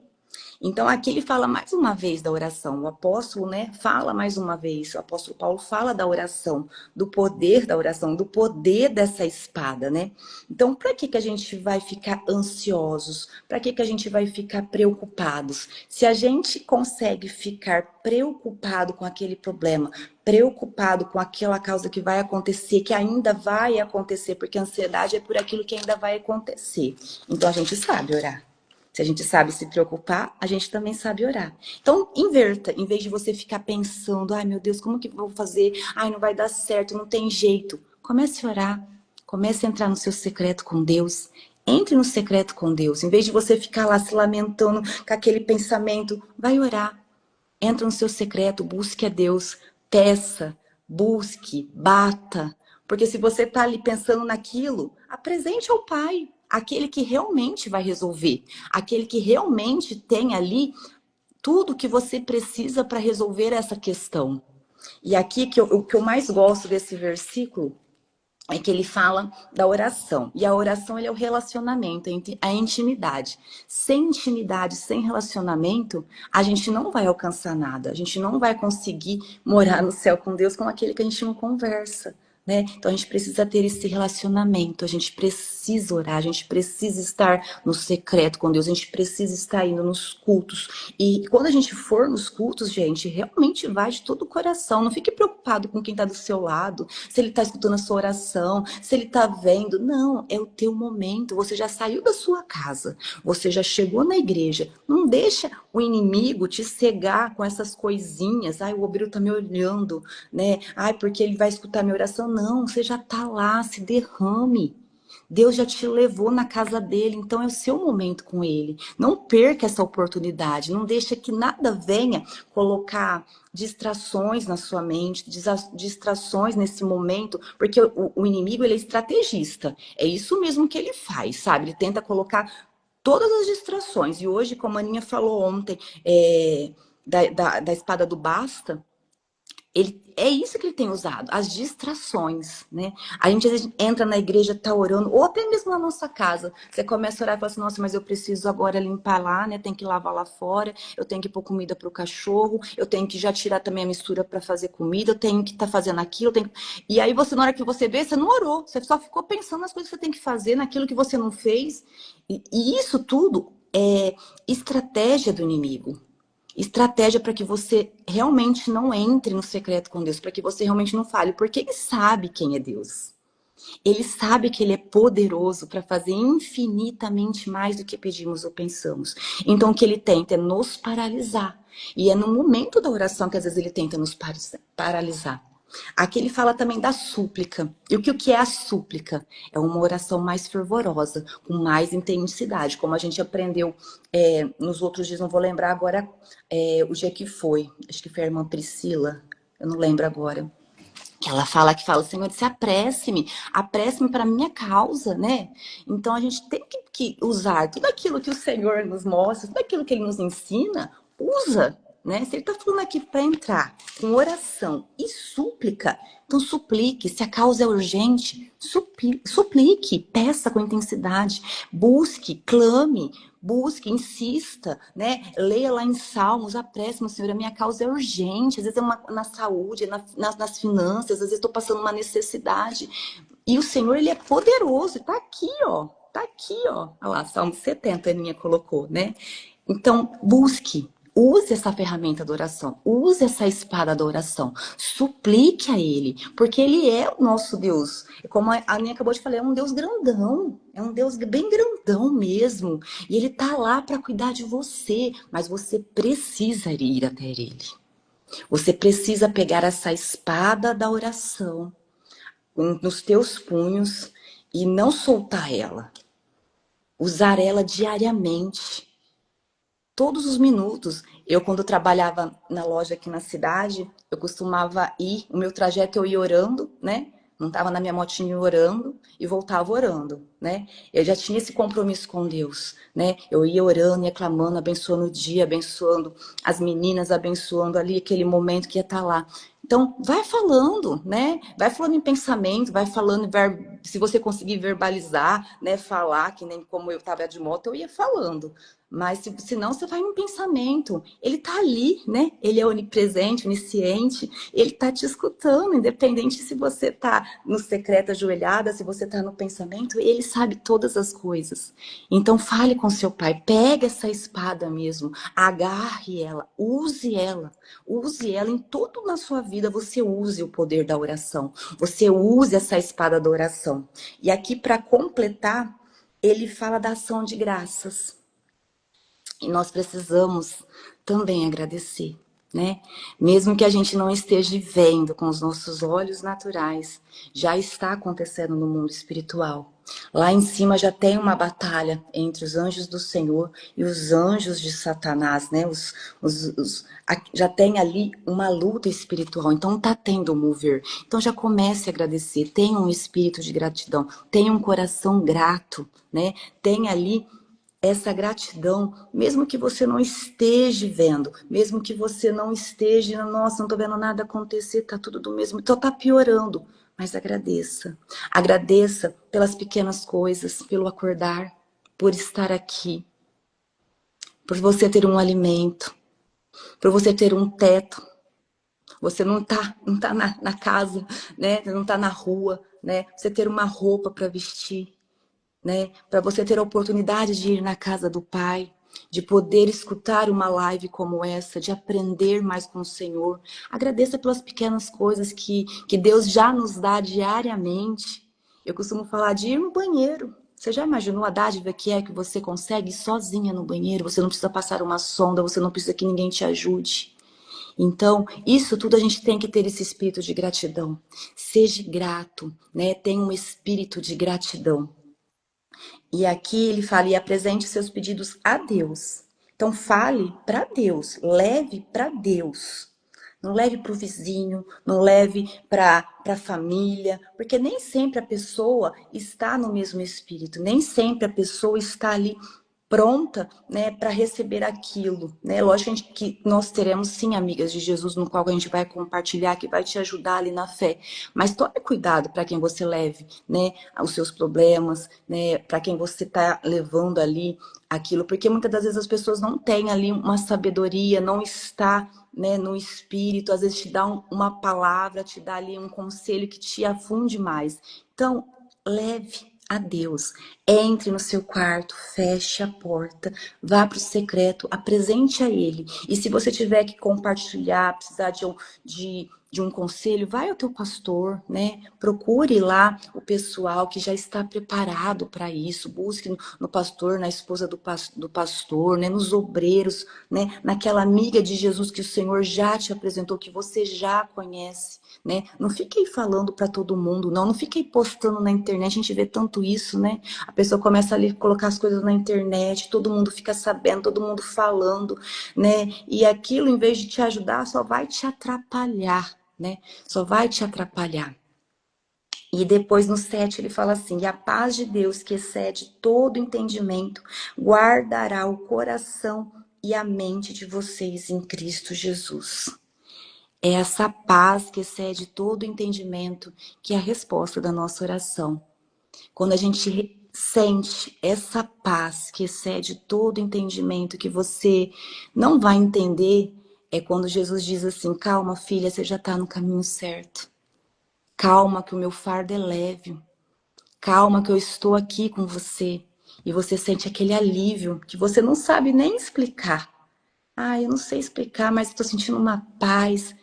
Então, aqui ele fala mais uma vez da oração. O apóstolo, né, fala mais uma vez. O apóstolo Paulo fala da oração, do poder da oração, do poder dessa espada, né? Então, para que a gente vai ficar ansiosos? Para que a gente vai ficar preocupados? Se a gente consegue ficar preocupado com aquele problema, preocupado com aquela causa que vai acontecer, que ainda vai acontecer, porque a ansiedade é por aquilo que ainda vai acontecer. Então, a gente sabe orar. Se a gente sabe se preocupar, a gente também sabe orar. Então, inverta. Em vez de você ficar pensando, ai meu Deus, como que eu vou fazer? Ai, não vai dar certo, não tem jeito. Comece a orar. Comece a entrar no seu secreto com Deus. Entre no secreto com Deus. Em vez de você ficar lá se lamentando com aquele pensamento, vai orar. Entra no seu secreto, busque a Deus. Peça, busque, bata. Porque se você está ali pensando naquilo, apresente ao Pai, aquele que realmente vai resolver, aquele que realmente tem ali tudo que você precisa para resolver essa questão. E aqui o que eu mais gosto desse versículo é que ele fala da oração. E a oração ele é o relacionamento, a intimidade. Sem intimidade, sem relacionamento, a gente não vai alcançar nada. A gente não vai conseguir morar no céu com Deus com aquele que a gente não conversa. Né? Então a gente precisa ter esse relacionamento, a gente precisa orar, a gente precisa estar no secreto com Deus, a gente precisa estar indo nos cultos. E quando a gente for nos cultos, gente, realmente vai de todo o coração. Não fique preocupado com quem está do seu lado, se ele está escutando a sua oração, se ele está vendo. Não, é o teu momento. Você já saiu da sua casa, você já chegou na igreja. Não deixa o inimigo te cegar com essas coisinhas. Ai, o obreiro está me olhando, né? Ai, porque ele vai escutar minha oração. Não, você já está lá, se derrame. Deus já te levou na casa dele, então é o seu momento com ele. Não perca essa oportunidade, não deixa que nada venha colocar distrações na sua mente, distrações nesse momento, porque o inimigo ele é estrategista. É isso mesmo que ele faz, sabe? Ele tenta colocar todas as distrações. E hoje, como a Aninha falou ontem, da espada do basta, é isso que ele tem usado, as distrações, né? A gente às vezes entra na igreja, tá orando, ou até mesmo na nossa casa. Você começa a orar e fala assim, nossa, mas eu preciso agora limpar lá, né? Tem que lavar lá fora, eu tenho que pôr comida pro cachorro, eu tenho que já tirar também a mistura para fazer comida, eu tenho que estar fazendo aquilo, E aí você, na hora que você vê, você não orou, você só ficou pensando nas coisas que você tem que fazer, naquilo que você não fez. E isso tudo é estratégia do inimigo. Estratégia para que você realmente não entre no secreto com Deus, para que você realmente não fale, porque ele sabe quem é Deus. Ele sabe que ele é poderoso para fazer infinitamente mais do que pedimos ou pensamos. Então o que ele tenta é nos paralisar. E é no momento da oração que às vezes ele tenta nos paralisar. Aqui ele fala também da súplica. E o que é a súplica? É uma oração mais fervorosa, com mais intensidade, como a gente aprendeu nos outros dias, não vou lembrar agora o dia que foi. Acho que foi a irmã Priscila, eu não lembro agora. Que ela fala, Senhor, se apresse-me para a minha causa, né? Então a gente tem que usar tudo aquilo que o Senhor nos mostra, tudo aquilo que Ele nos ensina, usa, né? Se Ele está falando aqui para entrar com oração e súplica, então suplique. Se a causa é urgente, suplique, peça com intensidade, busque, clame. Busque, insista, né? Leia lá em Salmos, apresse-me, Senhor, a minha causa é urgente. Às vezes é na saúde, nas finanças, às vezes estou passando uma necessidade. E o Senhor, Ele é poderoso, tá aqui, ó. Tá aqui, ó. Olha lá, Salmo 70, a Aninha colocou, né? Então, busque. Use essa ferramenta da oração, use essa espada da oração, suplique a Ele, porque Ele é o nosso Deus. Como a Aninha acabou de falar, é um Deus grandão, é um Deus bem grandão mesmo. E Ele tá lá para cuidar de você, mas você precisa ir até Ele. Você precisa pegar essa espada da oração nos teus punhos e não soltar ela. Usar ela diariamente. Todos os minutos. Eu, quando trabalhava na loja aqui na cidade, eu costumava o meu trajeto eu ia orando, né? Montava na minha motinha orando e voltava orando, né? Eu já tinha esse compromisso com Deus, né? Eu ia orando e aclamando, abençoando o dia, abençoando as meninas, abençoando ali aquele momento que ia estar lá. Então, vai falando, né? Vai falando em pensamento, vai falando, se você conseguir verbalizar, né? Falar, que nem como eu estava de moto, eu ia falando. Mas se não, você vai em pensamento. Ele tá ali, né? Ele é onipresente, onisciente. Ele tá te escutando, independente se você tá no secreto ajoelhada, se você tá no pensamento, ele sabe todas as coisas. Então fale com seu pai, pega essa espada mesmo, agarre ela, use ela. Use ela em tudo na sua vida, você use o poder da oração. Você use essa espada da oração. E aqui para completar, ele fala da ação de graças. E nós precisamos também agradecer, né? Mesmo que a gente não esteja vendo com os nossos olhos naturais, já está acontecendo no mundo espiritual. Lá em cima já tem uma batalha entre os anjos do Senhor e os anjos de Satanás, né? Já tem ali uma luta espiritual, então está tendo um mover. Então já comece a agradecer, tenha um espírito de gratidão, tenha um coração grato, né? Tenha ali essa gratidão, mesmo que você não esteja vendo, mesmo que você não esteja, nossa, não estou vendo nada acontecer, tá tudo do mesmo, então tá piorando. mas agradeça. Agradeça pelas pequenas coisas, pelo acordar, por estar aqui, por você ter um alimento, por você ter um teto. Você não tá na casa, né? Não tá na rua, né? Você ter uma roupa para vestir, né? Para você ter a oportunidade de ir na casa do Pai, de poder escutar uma live como essa, de aprender mais com o Senhor. Agradeça pelas pequenas coisas que Deus já nos dá diariamente. Eu costumo falar de ir no banheiro. Você já imaginou a dádiva que é que você consegue ir sozinha no banheiro? Você não precisa passar uma sonda, você não precisa que ninguém te ajude. Então, isso tudo a gente tem que ter esse espírito de gratidão. Seja grato, né? Tenha um espírito de gratidão. E aqui ele fala, e apresente seus pedidos a Deus. Então fale para Deus, leve para Deus. Não leve para o vizinho, não leve para a família, porque nem sempre a pessoa está no mesmo espírito, nem sempre a pessoa está ali pronta, né, para receber aquilo, né? Lógico que nós teremos sim amigas de Jesus no qual a gente vai compartilhar, que vai te ajudar ali na fé, mas tome cuidado para quem você leve, né, os seus problemas, né, para quem você está levando ali aquilo, porque muitas das vezes as pessoas não têm ali uma sabedoria, não está, né, no espírito, às vezes te dá uma palavra, te dá ali um conselho que te afunde mais. Então, leve a Deus. Entre no seu quarto, feche a porta, vá para o secreto, apresente a Ele. E se você tiver que compartilhar, precisar de um conselho, vai ao teu pastor, né? Procure lá o pessoal que já está preparado para isso. Busque no pastor, na esposa do pastor, né? Nos obreiros, né? Naquela amiga de Jesus que o Senhor já te apresentou, que você já conhece, né? Não fique aí falando para todo mundo, não. Não fique aí postando na internet. A gente vê tanto isso, né? A pessoa começa ali a colocar as coisas na internet, todo mundo fica sabendo, todo mundo falando, né? E aquilo, em vez de te ajudar, só vai te atrapalhar, né? Só vai te atrapalhar. E depois no 7 ele fala assim: e a paz de Deus, que excede todo entendimento, guardará o coração e a mente de vocês em Cristo Jesus. É essa paz que excede todo entendimento que é a resposta da nossa oração. Quando a gente sente essa paz que excede todo entendimento, que você não vai entender, é quando Jesus diz assim: calma, filha, você já está no caminho certo. Calma, que o meu fardo é leve. Calma, que eu estou aqui com você. E você sente aquele alívio que você não sabe nem explicar. Ah, eu não sei explicar, mas estou sentindo uma paz.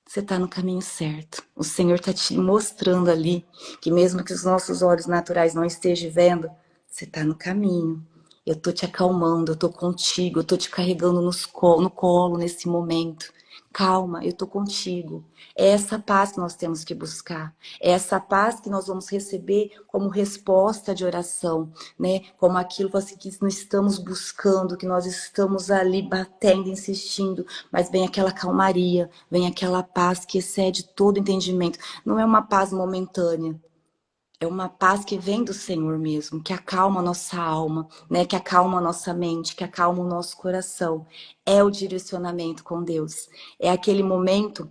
Você está no caminho certo. O Senhor está te mostrando ali que mesmo que os nossos olhos naturais não estejam vendo, você está no caminho. Eu estou te acalmando, eu estou contigo, eu estou te carregando no colo nesse momento. Calma, eu estou contigo. É essa paz que nós temos que buscar. É essa paz que nós vamos receber como resposta de oração, né? Como aquilo assim, que nós estamos buscando, que nós estamos ali batendo, insistindo. Mas vem aquela calmaria, vem aquela paz que excede todo entendimento. Não é uma paz momentânea. É uma paz que vem do Senhor mesmo, que acalma a nossa alma, né? Que acalma a nossa mente, que acalma o nosso coração. É o direcionamento com Deus. É aquele momento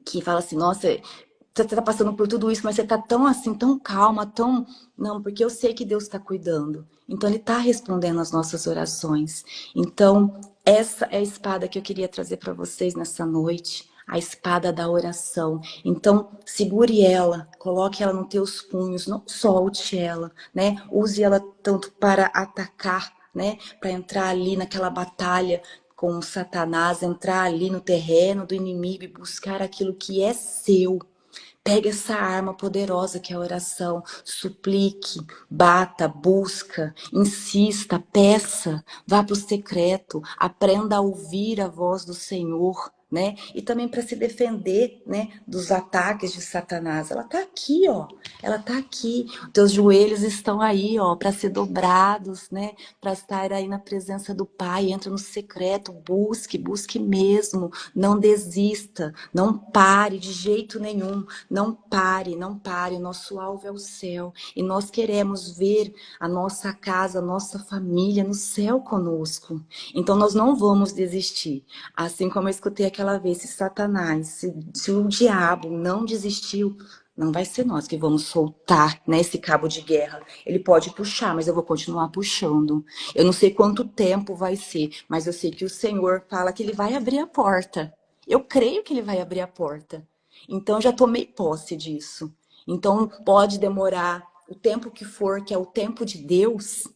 que fala assim, nossa, você tá passando por tudo isso, mas você tá tão assim, tão calma, tão... Não, porque eu sei que Deus está cuidando. Então, Ele está respondendo as nossas orações. Então, essa é a espada que eu queria trazer para vocês nessa noite. A espada da oração. Então, segure ela, coloque ela nos teus punhos, não solte ela, né? Use ela tanto para atacar, né? Para entrar ali naquela batalha com Satanás, entrar ali no terreno do inimigo e buscar aquilo que é seu. Pega essa arma poderosa que é a oração, suplique, bata, busca, insista, peça, vá para o secreto, aprenda a ouvir a voz do Senhor, né? E também para se defender, né, dos ataques de Satanás. Ela tá aqui, ó. Ela tá aqui. Teus joelhos estão aí, ó, para ser dobrados, né? Para estar aí na presença do Pai. Entra no secreto, busque, busque mesmo. Não desista, não pare de jeito nenhum. Não pare, não pare. O nosso alvo é o céu. E nós queremos ver a nossa casa, a nossa família no céu conosco. Então nós não vamos desistir. Assim como eu escutei aquela vez, se Satanás, se o diabo não desistiu, Não vai ser nós que vamos soltar, né, esse cabo de guerra. Ele pode puxar, mas eu vou continuar puxando. Eu não sei quanto tempo vai ser, mas eu sei que o Senhor fala que Ele vai abrir a porta. Eu creio que Ele vai abrir a porta. Então, eu já tomei posse disso. Então, pode demorar o tempo que for, que é o tempo de Deus,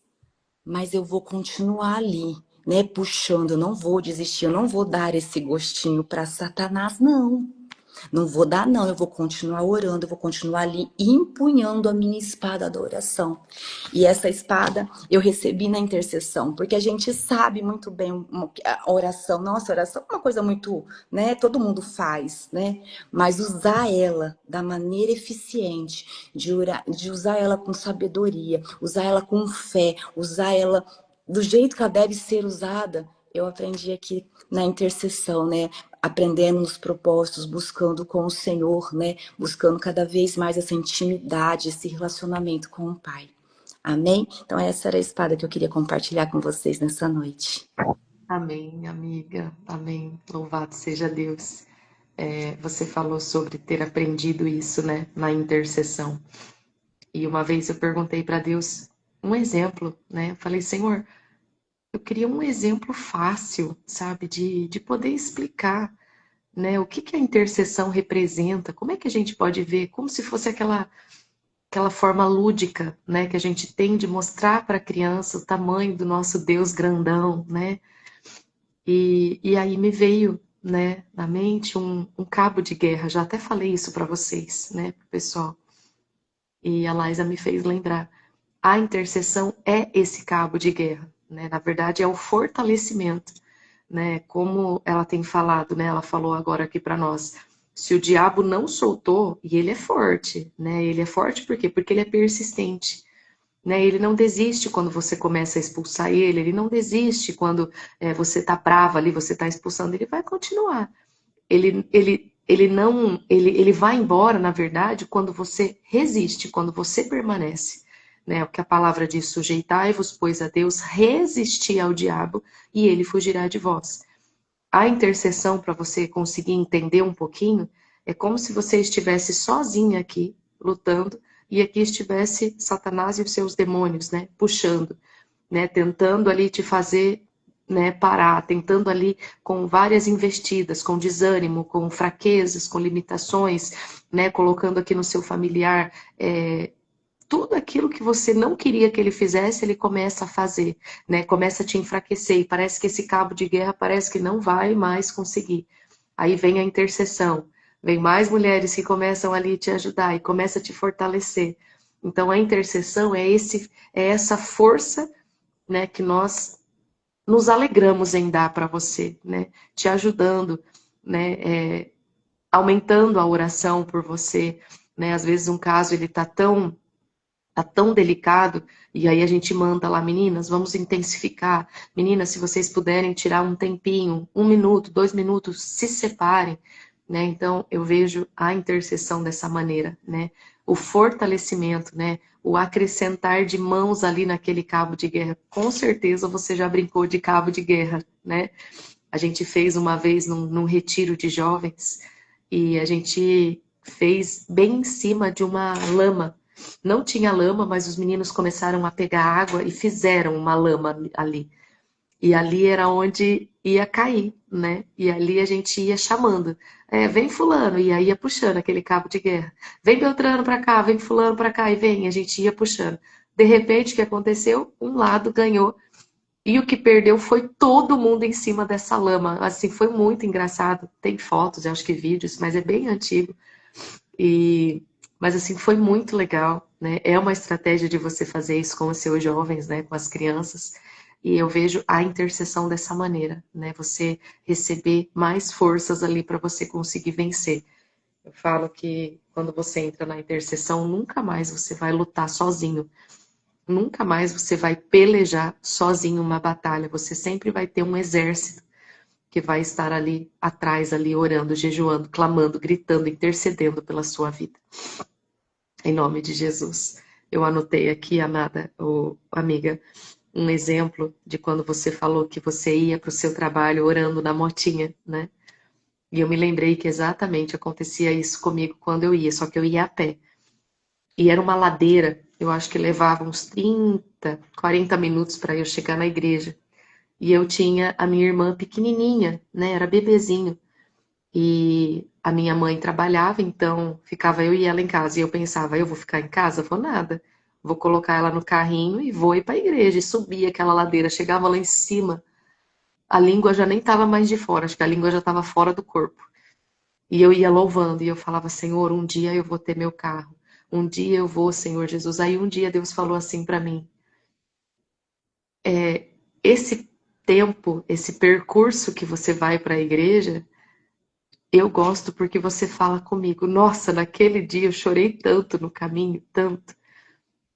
mas eu vou continuar ali, né, puxando. Eu não vou desistir, eu não vou dar esse gostinho para Satanás, não. Não vou dar, não. Eu vou continuar orando, eu vou continuar ali empunhando a minha espada da oração. E essa espada eu recebi na intercessão, porque a gente sabe muito bem a oração. Nossa, a oração é uma coisa muito, né? Todo mundo faz, né? Mas usar ela da maneira eficiente, de usar ela com sabedoria, usar ela com fé, usar ela do jeito que ela deve ser usada, eu aprendi aqui na intercessão, né? Aprendendo nos propósitos, buscando com o Senhor, né? Buscando cada vez mais essa intimidade, esse relacionamento com o Pai. Amém? Então essa era a espada que eu queria compartilhar com vocês nessa noite. Amém, amiga. Amém. Louvado seja Deus. Você falou sobre ter aprendido isso, né, na intercessão. E uma vez eu perguntei para Deus um exemplo, né? Eu falei, Senhor, eu queria um exemplo fácil, sabe, de poder explicar, né, o que que a intercessão representa, como é que a gente pode ver, como se fosse aquela forma lúdica, né, que a gente tem de mostrar para a criança o tamanho do nosso Deus grandão, né? E aí me veio, né, na mente um cabo de guerra. Já até falei isso para vocês, né, pro pessoal. E a Laisa me fez lembrar. A intercessão é esse cabo de guerra, né? Na verdade, é o fortalecimento, né? Como ela tem falado, né? Ela falou agora aqui para nós. Se o diabo não soltou, e ele é forte, né? Ele é forte por quê? Porque ele é persistente, né? Ele não desiste quando você começa a expulsar ele, ele não desiste quando você tá brava ali, você tá expulsando, ele vai continuar. Ele não, ele vai embora, na verdade, quando você resiste, quando você permanece. Né? O que a palavra diz, sujeitai-vos, pois, a Deus, resisti ao diabo e ele fugirá de vós. A intercessão, para você conseguir entender um pouquinho, é como se você estivesse sozinha aqui, lutando, e aqui estivesse Satanás e os seus demônios, né, puxando, né, tentando ali te fazer, né, parar, tentando ali com várias investidas, com desânimo, com fraquezas, com limitações, né, colocando aqui no seu familiar tudo aquilo que você não queria que ele fizesse, ele começa a fazer, né? Começa a te enfraquecer e parece que esse cabo de guerra parece que não vai mais conseguir. Aí vem a intercessão, vem mais mulheres que começam ali te ajudar e começa a te fortalecer. Então a intercessão é essa força, né, que nós nos alegramos em dar para você, né? Te ajudando, né? Aumentando a oração por você, né? Às vezes um caso ele tá tão delicado, e aí a gente manda lá, meninas, vamos intensificar. Meninas, se vocês puderem tirar um tempinho, 1 minuto, 2 minutos, se separem, né? Então, eu vejo a intercessão dessa maneira, né? O fortalecimento, né? O acrescentar de mãos ali naquele cabo de guerra. Com certeza você já brincou de cabo de guerra, né? A gente fez uma vez num retiro de jovens, e a gente fez bem em cima de uma lama. Não tinha lama, mas os meninos começaram a pegar água e fizeram uma lama ali. E ali era onde ia cair, né? E ali a gente ia chamando. Vem fulano, e aí ia puxando aquele cabo de guerra. Vem Beltrano para cá, vem fulano para cá, e vem, e a gente ia puxando. De repente, o que aconteceu? Um lado ganhou. E o que perdeu foi todo mundo em cima dessa lama. Assim, foi muito engraçado. Tem fotos, eu acho que vídeos, mas é bem antigo. Mas assim, foi muito legal, né? É uma estratégia de você fazer isso com os seus jovens, né? Com as crianças. E eu vejo a intercessão dessa maneira, né? Você receber mais forças ali para você conseguir vencer. Eu falo que quando você entra na intercessão, nunca mais você vai lutar sozinho. Nunca mais você vai pelejar sozinho uma batalha. Você sempre vai ter um exército que vai estar ali atrás, ali orando, jejuando, clamando, gritando, intercedendo pela sua vida. Em nome de Jesus. Eu anotei aqui, amada, amiga, um exemplo de quando você falou que você ia para o seu trabalho orando na motinha, né? E eu me lembrei que exatamente acontecia isso comigo quando eu ia, só que eu ia a pé. E era uma ladeira, eu acho que levava uns 30, 40 minutos para eu chegar na igreja. E eu tinha a minha irmã pequenininha, né? Era bebezinho. E a minha mãe trabalhava, então ficava eu e ela em casa. E eu pensava, eu vou ficar em casa? Vou nada. Vou colocar ela no carrinho e vou ir para a igreja. E subia aquela ladeira, chegava lá em cima, a língua já nem estava mais de fora, acho que a língua já estava fora do corpo. E eu ia louvando, e eu falava, Senhor, um dia eu vou ter meu carro. Um dia eu vou, Senhor Jesus. Aí um dia Deus falou assim para mim: esse tempo, esse percurso que você vai para a igreja, eu gosto porque você fala comigo. Nossa, naquele dia eu chorei tanto no caminho, tanto.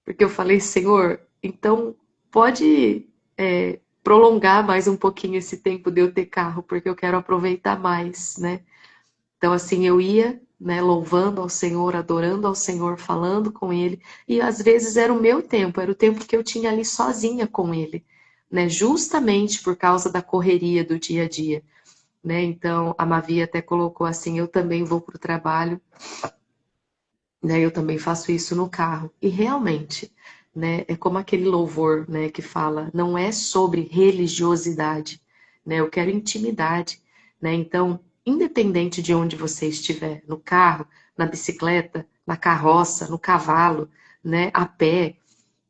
Porque eu falei, Senhor, então pode prolongar mais um pouquinho esse tempo de eu ter carro, porque eu quero aproveitar mais, né? Então, assim, eu ia, né, louvando ao Senhor, adorando ao Senhor, falando com Ele, e às vezes era o meu tempo, era o tempo que eu tinha ali sozinha com Ele, né? Justamente por causa da correria do dia a dia, né? Então, a Mavi até colocou assim: eu também vou para o trabalho, né? Eu também faço isso no carro. E realmente, né? É como aquele louvor, né? Que fala, não é sobre religiosidade, né? Eu quero intimidade, né? Então, independente de onde você estiver, no carro, na bicicleta, na carroça, no cavalo, né? A pé,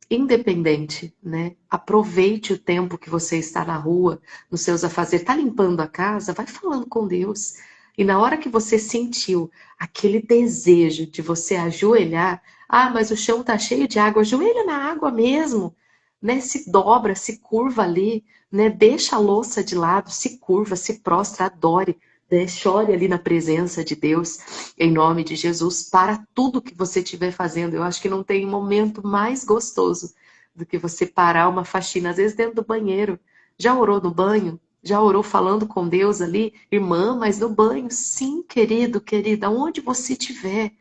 independente, né? Aproveite o tempo que você está na rua, nos seus afazeres, está limpando a casa, vai falando com Deus. E na hora que você sentiu aquele desejo de você ajoelhar, ah, mas o chão tá cheio de água, ajoelha na água mesmo, né? Se dobra, se curva ali, né? Deixa a louça de lado, se curva, se prostra, adore, né? Chore ali na presença de Deus, em nome de Jesus, para tudo que você estiver fazendo. Eu acho que não tem momento mais gostoso do que você parar uma faxina, às vezes dentro do banheiro. Já orou no banho? Já orou falando com Deus ali? Irmã, mas no banho? Sim, querido, querida, onde você estiver.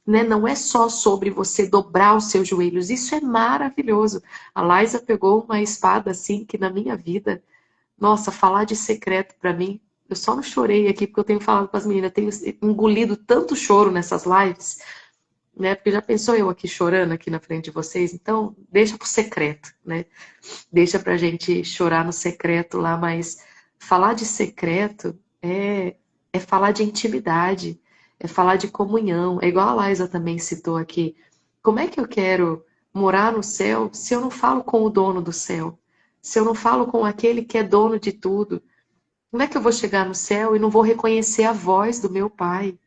Né? Não é só sobre você dobrar os seus joelhos, isso é maravilhoso. A Laisa pegou uma espada assim que na minha vida, nossa, falar de secreto para mim, eu só não chorei aqui porque eu tenho falado com as meninas, eu tenho engolido tanto choro nessas lives, né? Porque já pensou eu aqui chorando aqui na frente de vocês? Então, deixa pro secreto, né? Deixa pra gente chorar no secreto lá, mas falar de secreto é falar de intimidade, é falar de comunhão. É igual a Laisa também citou aqui. Como é que eu quero morar no céu se eu não falo com o dono do céu? Se eu não falo com aquele que é dono de tudo? Como é que eu vou chegar no céu e não vou reconhecer a voz do meu pai?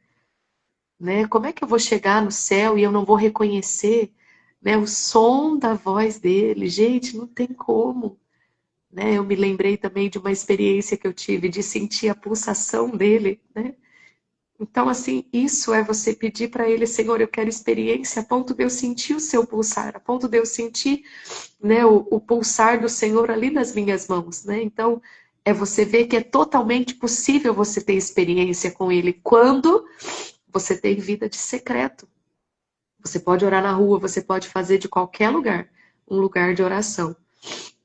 Né? Como é que eu vou chegar no céu e eu não vou reconhecer, né, o som da voz dele? Gente, não tem como. Né? Eu me lembrei também de uma experiência que eu tive de sentir a pulsação dele, né? Então, assim, isso é você pedir para ele, Senhor, eu quero experiência a ponto de eu sentir o seu pulsar, a ponto de eu sentir, né, o pulsar do Senhor ali nas minhas mãos, né? Então, é você ver que é totalmente possível você ter experiência com ele quando você tem vida de secreto. Você pode orar na rua, você pode fazer de qualquer lugar um lugar de oração.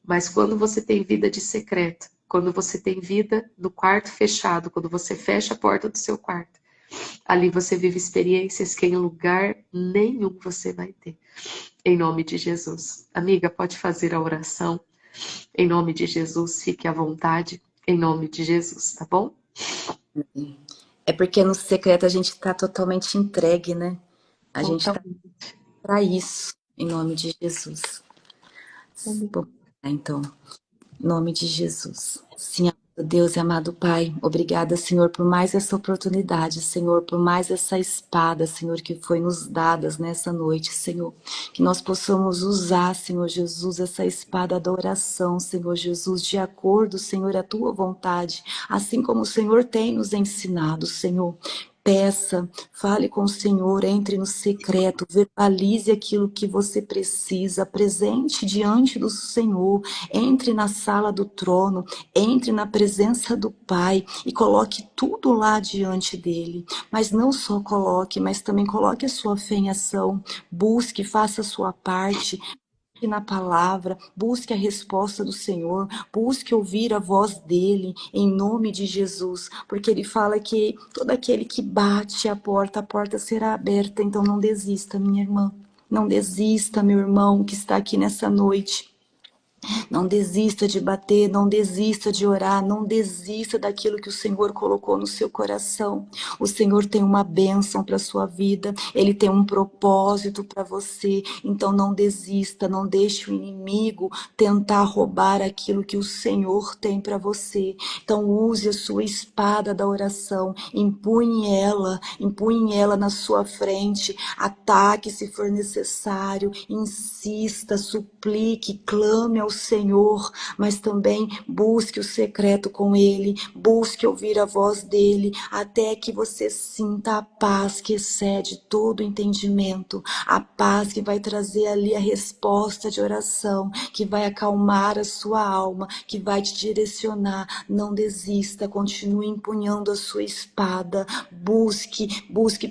Mas quando você tem vida de secreto, quando você tem vida no quarto fechado, quando você fecha a porta do seu quarto, ali você vive experiências que em lugar nenhum você vai ter. Em nome de Jesus. Amiga, pode fazer a oração. Em nome de Jesus, fique à vontade. Em nome de Jesus, tá bom? É porque no secreto a gente tá totalmente entregue, né? A gente tá Totalmente. para isso, em nome de Jesus. Vamos lá, então. Em nome de Jesus. Sim, amado Deus e amado Pai, obrigada, Senhor, por mais essa oportunidade, Senhor, por mais essa espada, Senhor, que foi nos dadas nessa noite, Senhor. Que nós possamos usar, Senhor Jesus, essa espada da oração, Senhor Jesus, de acordo, Senhor, à tua vontade, assim como o Senhor tem nos ensinado, Senhor. Peça, fale com o Senhor, entre no secreto, verbalize aquilo que você precisa, presente diante do Senhor, entre na sala do trono, entre na presença do Pai e coloque tudo lá diante dele. Mas não só coloque, mas também coloque a sua fé em ação, busque, faça a sua parte. busque na palavra, busque a resposta do Senhor, busque ouvir a voz dele, em nome de Jesus, porque ele fala que todo aquele que bate a porta será aberta. Então não desista, minha irmã, não desista, meu irmão que está aqui nessa noite. Não desista de bater, não desista de orar, não desista daquilo que o Senhor colocou no seu coração. O Senhor tem uma bênção para a sua vida, Ele tem um propósito para você. Então não desista, não deixe o inimigo tentar roubar aquilo que o Senhor tem para você. Então use a sua espada da oração, empunhe ela na sua frente, ataque se for necessário, insista, suplique, clame ao Senhor, mas também busque o secreto com Ele, busque ouvir a voz dEle, até que você sinta a paz que excede todo entendimento, a paz que vai trazer ali a resposta de oração, que vai acalmar a sua alma, que vai te direcionar. Não desista, continue empunhando a sua espada, busque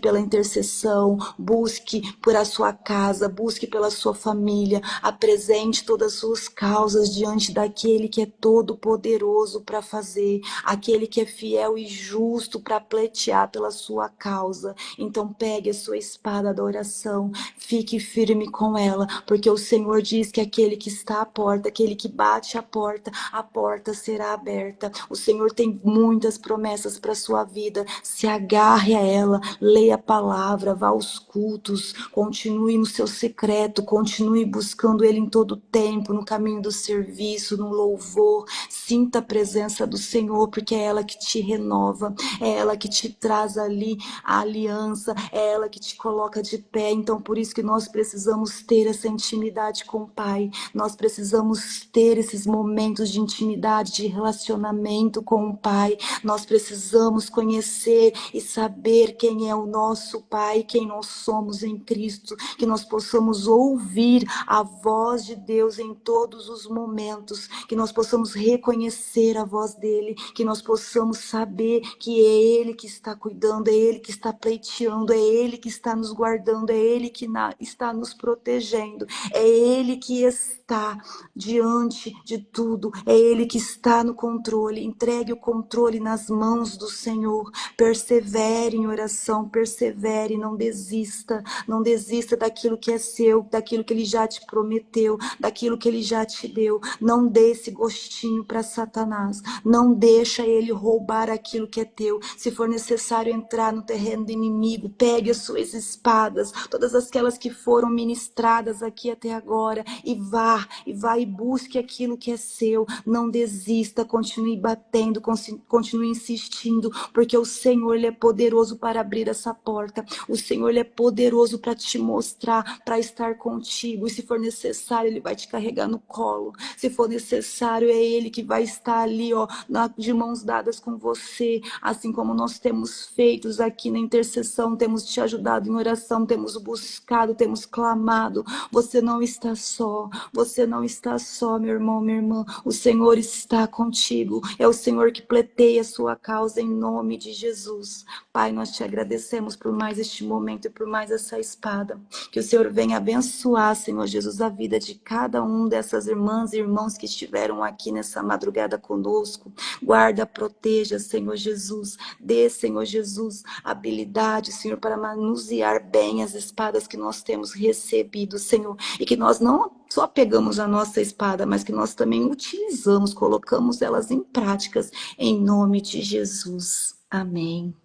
pela intercessão, busque por a sua casa, busque pela sua família, apresente todas as suas causas diante daquele que é todo poderoso para fazer, aquele que é fiel e justo para pleitear pela sua causa. Então pegue a sua espada da oração, fique firme com ela, porque o Senhor diz que aquele que está à porta, aquele que bate a porta será aberta. O Senhor tem muitas promessas para a sua vida, se agarre a ela, leia a palavra, vá aos cultos, continue no seu secreto, continue buscando Ele em todo tempo, no caminho do serviço, no louvor, sinta a presença do Senhor, porque é ela que te renova, é ela que te traz ali a aliança, é ela que te coloca de pé. Então por isso que nós precisamos ter essa intimidade com o Pai, nós precisamos ter esses momentos de intimidade, de relacionamento com o Pai, nós precisamos conhecer e saber quem é o nosso Pai, quem nós somos em Cristo, que nós possamos ouvir a voz de Deus em todos os momentos, que nós possamos reconhecer a voz dele, que nós possamos saber que é Ele que está cuidando, é Ele que está pleiteando, é Ele que está nos guardando, é Ele que está nos protegendo, é Ele que está diante de tudo, é Ele que está no controle. Entregue o controle nas mãos do Senhor, persevere em oração, persevere, não desista, não desista daquilo que é seu, daquilo que Ele já te prometeu, daquilo que Ele já te deu. Não dê esse gostinho para Satanás, não deixa ele roubar aquilo que é teu. Se for necessário entrar no terreno do inimigo, pegue as suas espadas, todas aquelas que foram ministradas aqui até agora, e vá e busque aquilo que é seu. Não desista, continue batendo, continue insistindo, porque o Senhor Ele é poderoso para abrir essa porta, o Senhor Ele é poderoso para te mostrar, para estar contigo, e se for necessário Ele vai te carregar no colo, se for necessário é Ele que vai estar ali, ó, de mãos dadas com você, assim como nós temos feito aqui na intercessão, temos te ajudado em oração, temos buscado, temos clamado. Você não está só, você não está só, meu irmão, minha irmã, o Senhor está contigo, é o Senhor que pleiteia a sua causa em nome de Jesus. Pai, nós te agradecemos por mais este momento e por mais essa espada, que o Senhor venha abençoar, Senhor Jesus, a vida de cada um dessas irmãs e irmãos que estiveram aqui nessa madrugada conosco. Guarda, proteja, Senhor Jesus, dê, Senhor Jesus, habilidade, Senhor, para manusear bem as espadas que nós temos recebido, Senhor, e que nós não só pegamos a nossa espada, mas que nós também utilizamos, colocamos elas em práticas, em nome de Jesus. Amém.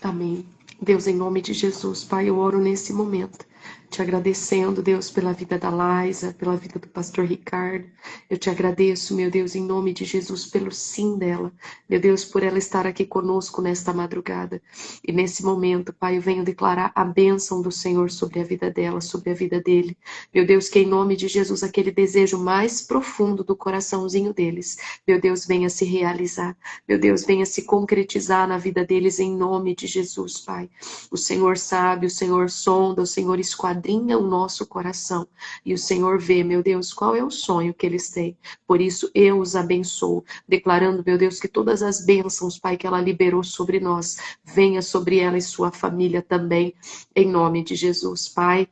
Amém. Deus, em nome de Jesus, Pai, eu oro nesse momento, te agradecendo, Deus, pela vida da Laisa, pela vida do pastor Ricardo. Eu te agradeço, meu Deus, em nome de Jesus, pelo sim dela. Meu Deus, por ela estar aqui conosco nesta madrugada. E nesse momento, Pai, eu venho declarar a bênção do Senhor sobre a vida dela, sobre a vida dele. Meu Deus, que em nome de Jesus, aquele desejo mais profundo do coraçãozinho deles, meu Deus, venha se realizar. Meu Deus, venha se concretizar na vida deles em nome de Jesus, Pai. O Senhor sabe, o Senhor sonda, o Senhor esquadrinha o nosso coração. E o Senhor vê, meu Deus, qual é o sonho que eles têm. Por isso eu os abençoo, declarando, meu Deus, que todas as bênçãos, Pai, que ela liberou sobre nós, venha sobre ela e sua família também, em nome de Jesus, Pai.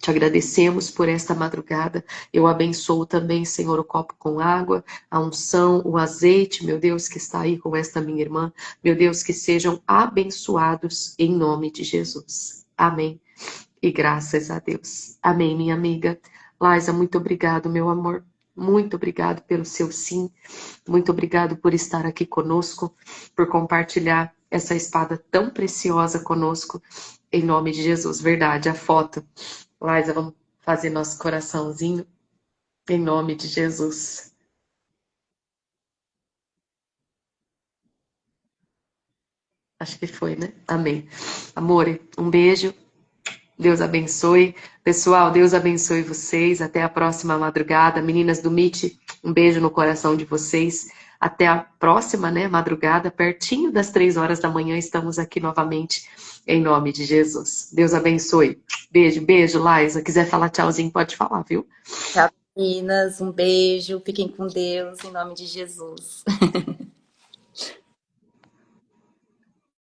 Te agradecemos por esta madrugada. Eu abençoo também, Senhor, o copo com água, a unção, o azeite, meu Deus, que está aí com esta minha irmã. Meu Deus, que sejam abençoados em nome de Jesus. Amém. E graças a Deus. Amém, minha amiga. Laisa, muito obrigado, meu amor. Muito obrigado pelo seu sim. Muito obrigado por estar aqui conosco, por compartilhar essa espada tão preciosa conosco. Em nome de Jesus. Verdade, a foto. Laisa, vamos fazer nosso coraçãozinho em nome de Jesus. Acho que foi, né? Amém. Amore, um beijo. Deus abençoe. Pessoal, Deus abençoe vocês. Até a próxima madrugada. Meninas do Meet, um beijo no coração de vocês. Até a próxima, né, madrugada, pertinho das 3 horas da manhã, estamos aqui novamente, em nome de Jesus. Deus abençoe. Beijo, beijo, Laisa. Quiser falar tchauzinho, pode falar, viu? Tchau, meninas. Um beijo. Fiquem com Deus, em nome de Jesus.